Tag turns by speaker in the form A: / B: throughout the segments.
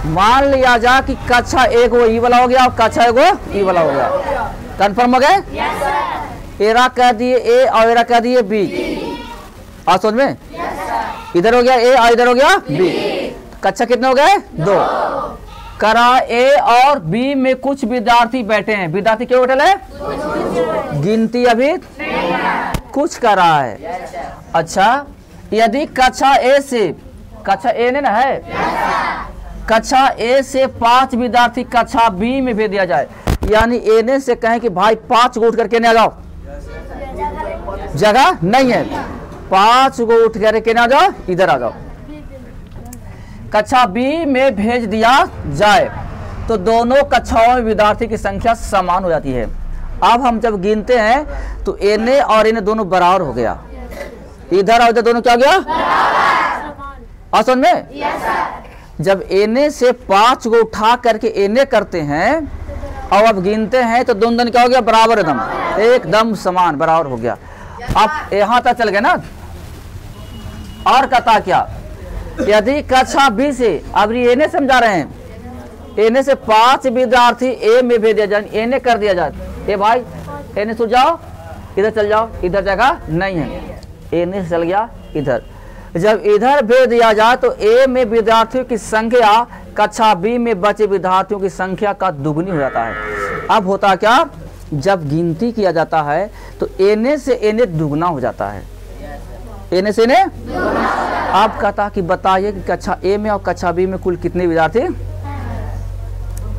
A: मान लिया जा कि कक्षा एक वो ई वाला हो गया और कक्षा एक वो ई वाला हो गया। कंफर्म हो गए? एरा कह दिए ए और एरा कह दिए बी। और समझ में इधर हो गया ए और इधर हो गया बी। कक्षा कितने हो गए? 2। करा ए और बी में कुछ विद्यार्थी बैठे हैं। विद्यार्थी क्यों बैठे है? गिनती अभी कुछ कर रहा है। अच्छा, यदि कक्षा ए से, कक्षा ए ने ना है, कक्षा ए से 5 विद्यार्थी कक्षा बी में भेज दिया जाए, यानी ए ने से कहें कि भाई 5 को उठ करके नहीं आ जाओ, जगह नहीं है, 5 को उठ करके ना जाओ, इधर आ जाओ, कक्षा बी में भेज दिया जाए तो दोनों कक्षाओं में विद्यार्थी की संख्या समान हो जाती है। अब हम जब गिनते हैं तो एन और एन दोनों बराबर हो गया, इधर और इधर दोनों क्या हो गया? आसन में जब एन से 5 को उठा करके एन करते हैं और अब गिनते हैं तो दोनों क्या हो गया? बराबर, एकदम समान, बराबर हो गया। अब यहां तक चल गए ना। और कहता क्या, यदि कक्षा बी से, अब एन समझा रहे हैं, एन से 5 विद्यार्थी ए में भेज दिया जाए, एन कर दिया जाए, ए भाई एन से जाओ, इधर चल जाओ, इधर जगह नहीं है, एन से चल गया इधर। जब इधर भेज दिया जाए तो ए में विद्यार्थियों की संख्या कक्षा बी में बचे विद्यार्थियों की संख्या का दुगनी हो जाता है। अब होता क्या, जब गिनती किया जाता है तो एन से एन दुगना हो जाता है, एन से एन। अब कहता कि बताइए कि कक्षा ए में और कक्षा बी में कुल कितने विद्यार्थी?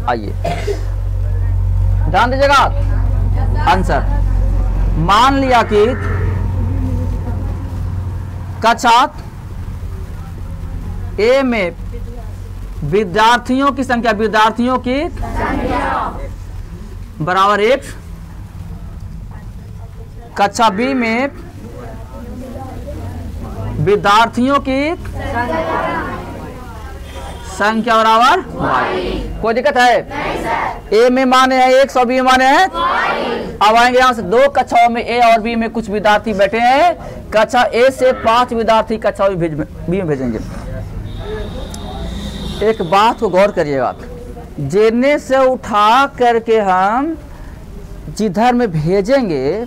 A: आइए ध्यान दीजिएगा आंसर। मान लिया कि कक्षा ए में विद्यार्थियों की संख्या, विद्यार्थियों की बराबर 1, कक्षा बी में विद्यार्थियों की संख्या बराबर y। कोई दिक्कत है? ए में माने हैं 1 और बी में माने हैं। अब आएंगे यहां से 2 कक्षाओं में ए और बी में कुछ विद्यार्थी बैठे हैं, कक्षा ए से 5 विद्यार्थी कक्षा बी में भेजेंगे। एक बात को गौर करिएगा, जेने से उठा करके हम जिधर में भेजेंगे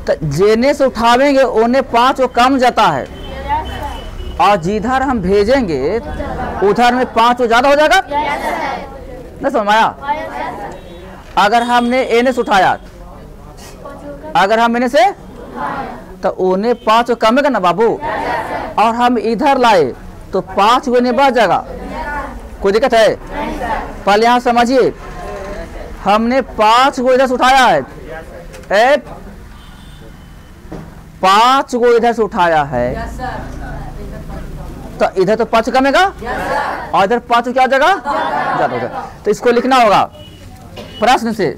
A: तो जेने से उठावेंगे उन्हें 5 को कम जाता है और जिधर हम भेजेंगे उधर में 5 को ज्यादा हो जाएगा। नहीं समझ आया? अगर हमने एन से उठाया, अगर हम एन से, तो उन्हें 5 को कमेगा ना बाबू, और हम इधर लाए तो 5 को नहीं बढ़ जाएगा। कोई दिक्कत है? पहले यहां समझिए, हमने 5 को इधर से उठाया है, 5 को इधर से उठाया है, तो इधर तो 5 कमेगा और इधर 5 क्या जगह ज्यादा हो जाएगा। तो इसको लिखना होगा प्रश्न से।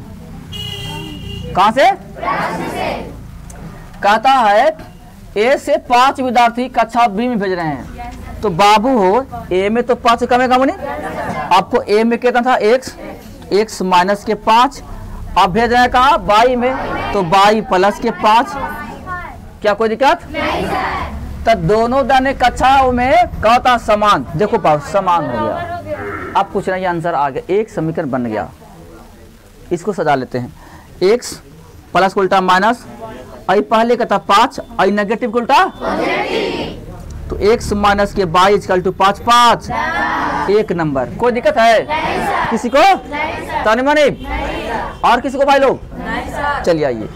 A: कहां से? कहता है ए से 5 विद्यार्थी कक्षा बी में भेज रहे हैं, तो बाबू हो ए में तो 5 कमेगा मुनि, आपको ए में कितना था? x माइनस के 5, अब भेज रहे हैं कहा? बाई में, तो बाई प्लस के 5। क्या कोई दिक्कत? तो दोनों दाने कक्षाओं में क्या था? समान। देखो पाओ समान हो गया। अब कुछ नहीं, आंसर आ गया, एक समीकरण बन गया। इसको सजा लेते हैं, x प्लस को उल्टा माइनस, आई पहले का था 5, आई नेगेटिव को उल्टा, तो x माइनस के बाई इक्वल टू 5 एक नंबर। कोई दिक्कत है किसी को? ताने माने और किसी को भाई लोग? चलिए आइए,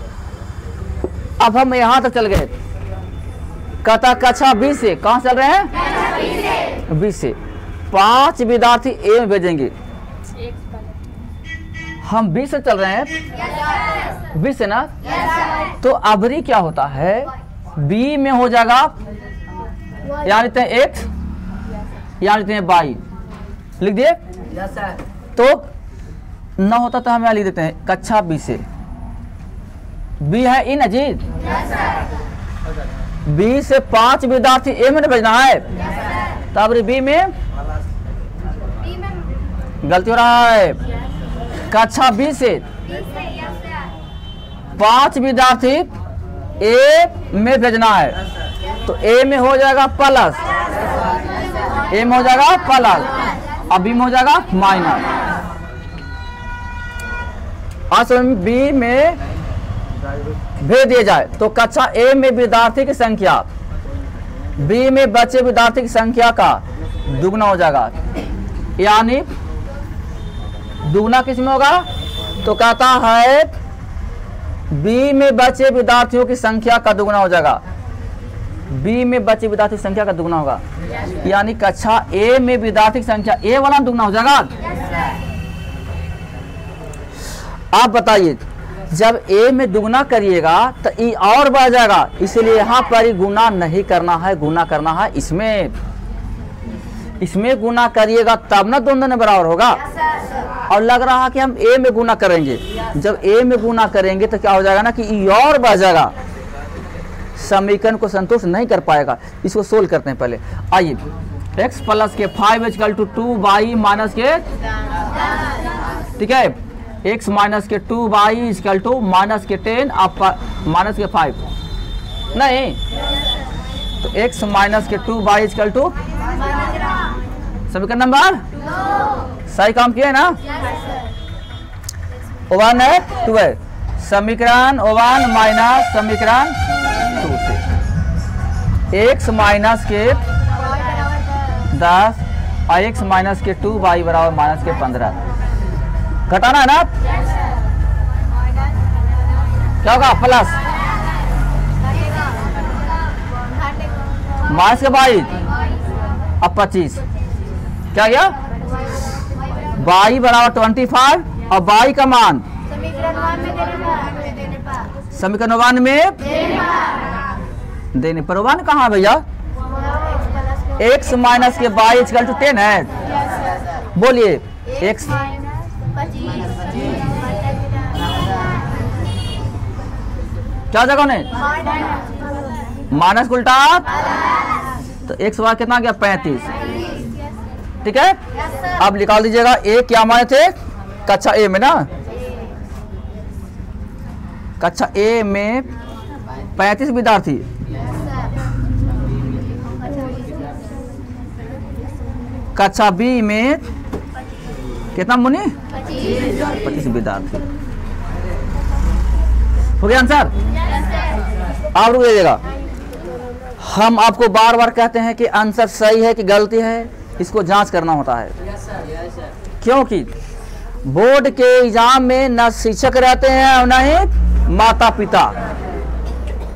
A: अब हम यहां तक चल गए। कहता कक्षा बी से, कहां चल रहे हैं? बी से 5 विद्यार्थी ए में भेजेंगे। हम बी से चल रहे हैं, बी से ना, तो अबरी क्या होता है? बी में हो जाएगा, यहाँ लिखते हैं x, यहाँ लिखते हैं y, लिख दिए। तो न होता तो हम यहाँ लिख देते हैं कक्षा बी से, बी है इन अजीत, बी से 5 विद्यार्थी ए में भेजना है, तब बी में गलती हो रहा है। कक्षा बी से 5 विद्यार्थी ए में भेजना है, तो ए में हो जाएगा प्लस, ए में हो जाएगा प्लस, अब बी में हो जाएगा माइनस। आज बी में भेज दिया जाए तो कक्षा ए में विद्यार्थी की संख्या बी में बचे विद्यार्थी की संख्या का दुगना हो जाएगा। यानी दुगना किस में होगा? तो कहता है बी में बचे विद्यार्थियों की संख्या का दुगना हो जाएगा। बी में बचे विद्यार्थी की संख्या का दुगना होगा। यानी कक्षा ए में विद्यार्थी की संख्या ए वाला दुगना हो जाएगा। आप बताइए, जब ए में दुगना करिएगा तो ई और बढ़ जाएगा, इसलिए यहाँ पर ही गुना नहीं करना है, गुना करना है इसमें गुना करिएगा तब ना दोनों बराबर होगा। और लग रहा है कि हम ए में गुना करेंगे, जब ए में गुना करेंगे तो क्या हो जाएगा ना कि ई और बढ़ जाएगा, समीकरण को संतुष्ट नहीं कर पाएगा। इसको सोल्व करते हैं पहले। आइए, x प्लस के 5 इक्वल टू 2y माइनस के, ठीक है, x माइनस के 2y इक्वल टू माइनस के 10 आप माइनस के 5 नहीं, तो x माइनस के 2y इक्वल टू समीकरण नंबर सही काम किया है ना। 1 है 2 है, समीकरण 1 माइनस समीकरण 2 से x माइनस के 10 और x माइनस के 2y बराबर माइनस के 15 घटाना है ना। क्या होगा? प्लस माइनस के 22 अब 25 क्या गया? y बराबर 25 और y का मान समीकरण 1 में देने पर 1 कहाँ है भैया? x माइनस के y इक्वल टू 10 है। बोलिए x क्या जगह ने माइनस उल्टा तो x y कितना गया? 35। ठीक है, अब निकाल दीजिएगा a क्या माने थे कक्षा ए में ना, कक्षा ए में 35 विद्यार्थी, कक्षा बी में कितना मुनि? 25 विद्यार्थी। हो गया आंसर? आप रुक जाइएगा। हम आपको बार बार कहते हैं कि आंसर सही है कि गलती है, इसको जांच करना होता है, क्योंकि बोर्ड के एग्जाम में न शिक्षक रहते हैं और न ही माता पिता।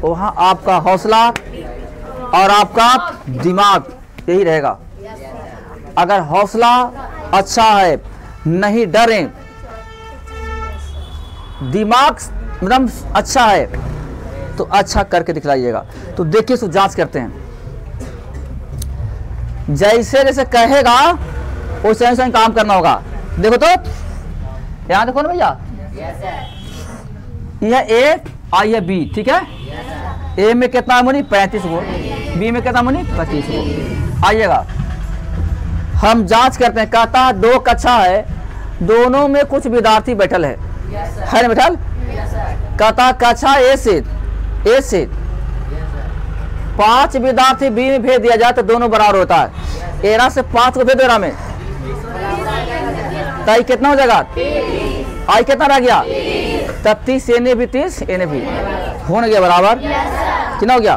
A: वहाँ आपका हौसला और आपका दिमाग यही रहेगा। अगर हौसला अच्छा है, नहीं डरें, दिमाग मतलब अच्छा है तो अच्छा करके दिखलाइएगा। तो देखिए, सो जांच करते हैं, जैसे जैसे कहेगा वैसे वैसे काम करना होगा। देखो तो यहाँ देखो ना भैया, यह ए और यह बी, ठीक है। ए में कितना मुनी? 35 गो, बी में कितना मुनी? 25 गो। आइएगा हम जांच करते हैं। कहता दो कक्षा है, दोनों में कुछ विद्यार्थी बैठल है ना बैठल? कहता कक्षा ए से 5 विद्यार्थी बी में भेज दिया जाए तो दोनों बराबर होता है। एरा से 5 को भेज दो में, तो कितना हो जाएगा? आई कितना रह गया? तब 30 एने भी 30 एने भी हो गया बराबर। कितना हो गया?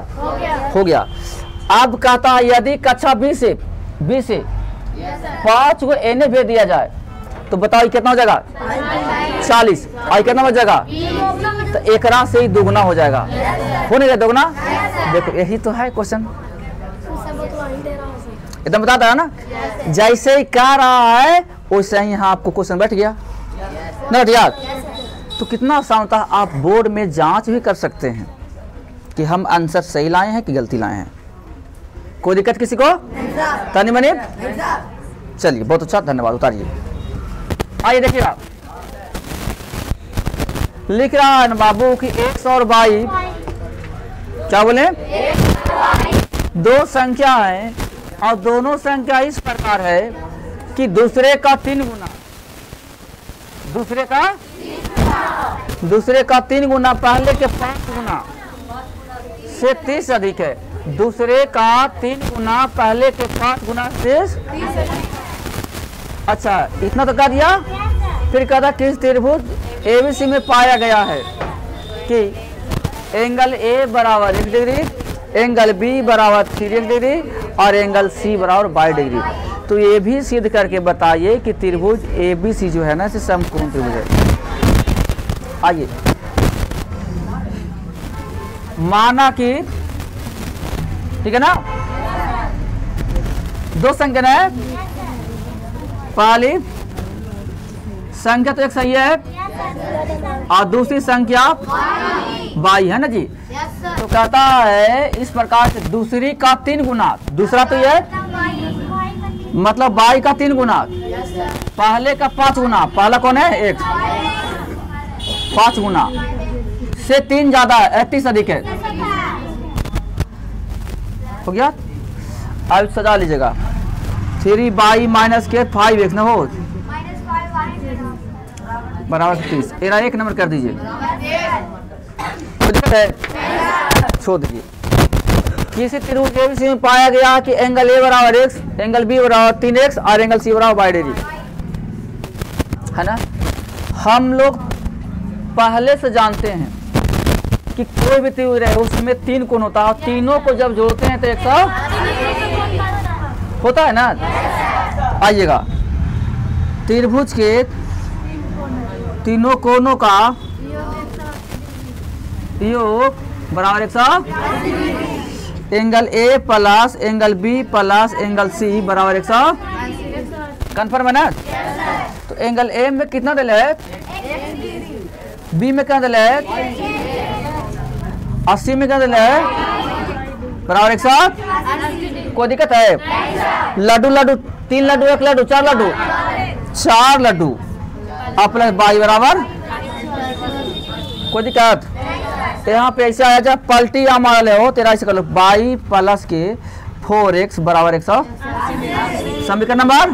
A: हो गया। अब कहता यदि कक्षा बी से 5 को एने भेज दिया जाए तो बताओ कितना हो जाएगा? 40। आई कितना हो जाएगा? तो एकरा से ही दुगना हो जाएगा। हो नहीं गया दुगना? देखो यही तो है क्वेश्चन, एकदम बताता है ना। जैसे ही कह रहा है वैसे ही यहाँ आपको क्वेश्चन बैठ गया ना यार। तो कितना आसान होता है। आप बोर्ड में जांच भी कर सकते हैं कि हम आंसर सही लाए हैं कि गलती लाए हैं। कोई दिक्कत किसी को? तनी मनी? चलिए बहुत अच्छा, धन्यवाद। उतारिए। आइए देखिएगा, लिख रहा है बाबू कि 122 क्या बोले? दो संख्या है और दोनों संख्या इस प्रकार है कि दूसरे का 3 गुना, दूसरे का 3 गुना पहले के 5 गुना से 30 अधिक है। दूसरे का 3 गुना पहले के 5 गुना से अच्छा इतना तो कर दिया। फिर कहता किस त्रिभुज एबीसी में पाया गया है कि एंगल ए बराबर 1 डिग्री, एंगल बी बराबर 3 डिग्री और एंगल सी बराबर 22 डिग्री। तो ये भी सिद्ध करके बताइए कि त्रिभुज एबीसी जो है ना इसे समकोण त्रिभुज है। आइए माना कि ठीक है ना, दो संख्या है, पहली संख्या तो एक सही है और दूसरी संख्या बाई है ना जी। तो कहता है इस प्रकार से दूसरी का 3 गुना, दूसरा तो ये मतलब बाई का 3 गुना, पहले का 5 गुना, पहला कौन है 1, 5 गुना से 3 ज्यादा है 38 अधिक है, हो गया। अब सजा लीजिएगा 3 बाई माइनस के 5x ना हो बराबर 30। एरा 1 नंबर कर दीजिए, छोड़ दीजिए। किसी त्रिभुज एबीसी में पाया गया कि एंगल ए बराबर x, एंगल बी बराबर 3x और एंगल सी बराबर 22 डिग्री है ना। हम लोग पहले से जानते हैं कि कोई भी त्रिभुज है उसमें 3 कोण होता है, तीनों को जब जोड़ते हैं तो 100 होता है ना। आइएगा त्रिभुज के तीनों कोणों का योग बराबर 100, angle A plus angle B plus angle C बराबर 100। कन्फर्म है ना। तो एंगल ए में कितना दिल है, बी में क्या दिल है, 80 में क्या दिल है बराबर 100। कोई दिक्कत है? लड्डू लड्डू 3 लड्डू 1 लड्डू 4 लड्डू 4 लड्डू और प्लस बाई बराबर, कोई दिक्कत? यहाँ पे ऐसे आया जाए पलटी या मारल हो तेरा ऐसे कर लो, बाई प्लस के 4x बराबर 100। समीकरण नंबर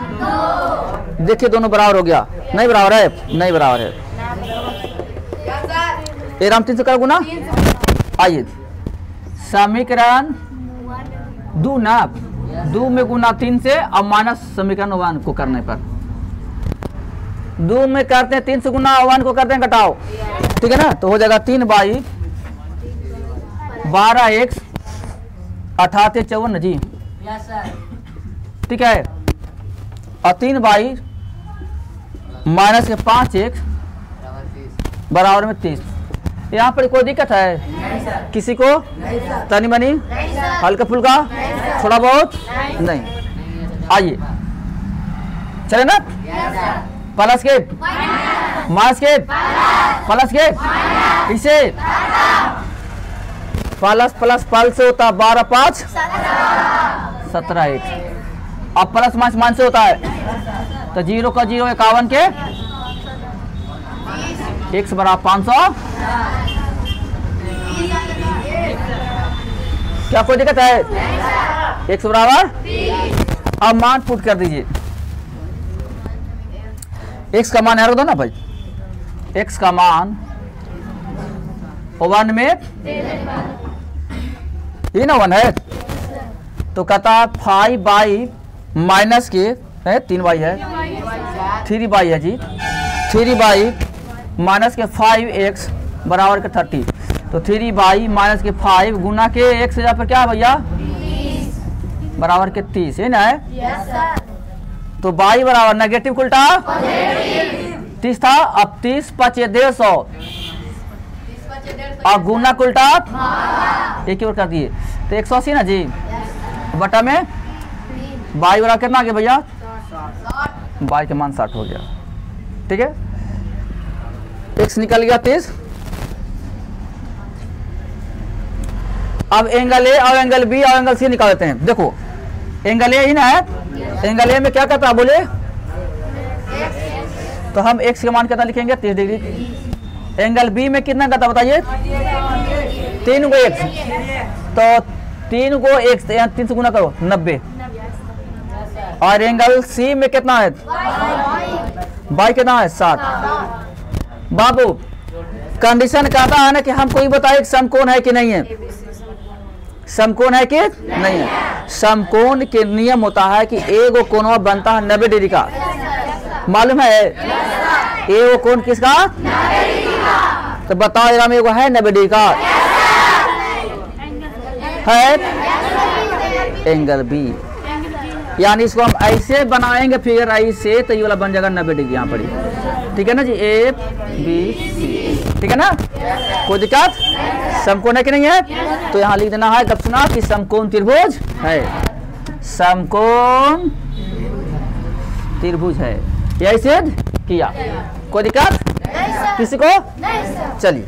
A: देखिए दोनों बराबर हो गया, नहीं बराबर है, नहीं बराबर है। एराम 3 से कर गुना। आइए समीकरण 2 ना 2 में गुना 3 से अब माइनस समीकरण 1 को करने पर 2 में करते हैं 3 से गुना 1 को करते हैं घटाओ, ठीक है ना। तो हो जाएगा 3 बाई 12x 18 54 जी, ठीक है। और 3 बाई माइनस के 5x बराबर में 30। यहाँ पर कोई दिक्कत है किसी को? तनी मनी हल्का फुल्का थोड़ा बहुत नहीं। आइए चले ना, प्लस के माइनस के प्लस के इसे प्लस प्लस प्लस से होता है 12 5 17 1, अब प्लस माइनस माइनस से होता है तो 0 का 0 51 के x बराबर 500। क्या कोई दिक्कत है? x बराबर, अब मान पुट कर दीजिए। x का मान यार दो ना भाई, x का मान 1 में ये ना 1 है तो कहता 5 बाई माइनस के 3 बाई है 3 बाई है जी, 3 बाई माइनस के 5x बराबर के 30। तो 3 बाई माइनस के 5 गुना के x से पर क्या है भैया 30 बराबर के 30 है ना। तो बाई बराबर नेगेटिव उल्टा 30 था, अब 30 5 150 और गुना उल्टा एक और कर दिए तो 180 ना जी, बटा में बाई बराबर कितना आ गया भैया, बाई के मान 60 हो गया, ठीक है। x निकल गया 30। अब एंगल ए और एंगल बी और एंगल सी निकाल देते हैं। देखो एंगल ए ही ना है, एंगल ए में क्या करता है बोले, तो हम x का मान कितना लिखेंगे 30 डिग्री। एंगल बी में कितना करता बताइए 3 को x, तो 3 को x 3 से गुना करो 90। और एंगल सी में कितना है बाई कितना है 60। बाबू कंडीशन कहता है ना कि हमको ये बताइए समकोण है कि नहीं है, समकोण है कि नहीं है। समकोण के नियम होता है कि एक कोण बनता है 90 डिग्री का, मालूम है? ए वो कौन किसका? तो बताओ जरा मेरे को, है 90 डिग्री का? है एंगल बी। यानी इसको हम ऐसे बनाएंगे फिगर ऐसे, तो ये वाला बन जाएगा 90 डिग्री यहाँ पड़ी। ठीक है ना जी, ए बी सी। ठीक है ना, कोई दिक्कत? समकोण है कि नहीं है? तो यहाँ लिख देना है गपसुना कि समकोण त्रिभुज है, समकोण त्रिभुज है। यही सिद्ध किया। कोई दिक्कत किसी को? चलिए।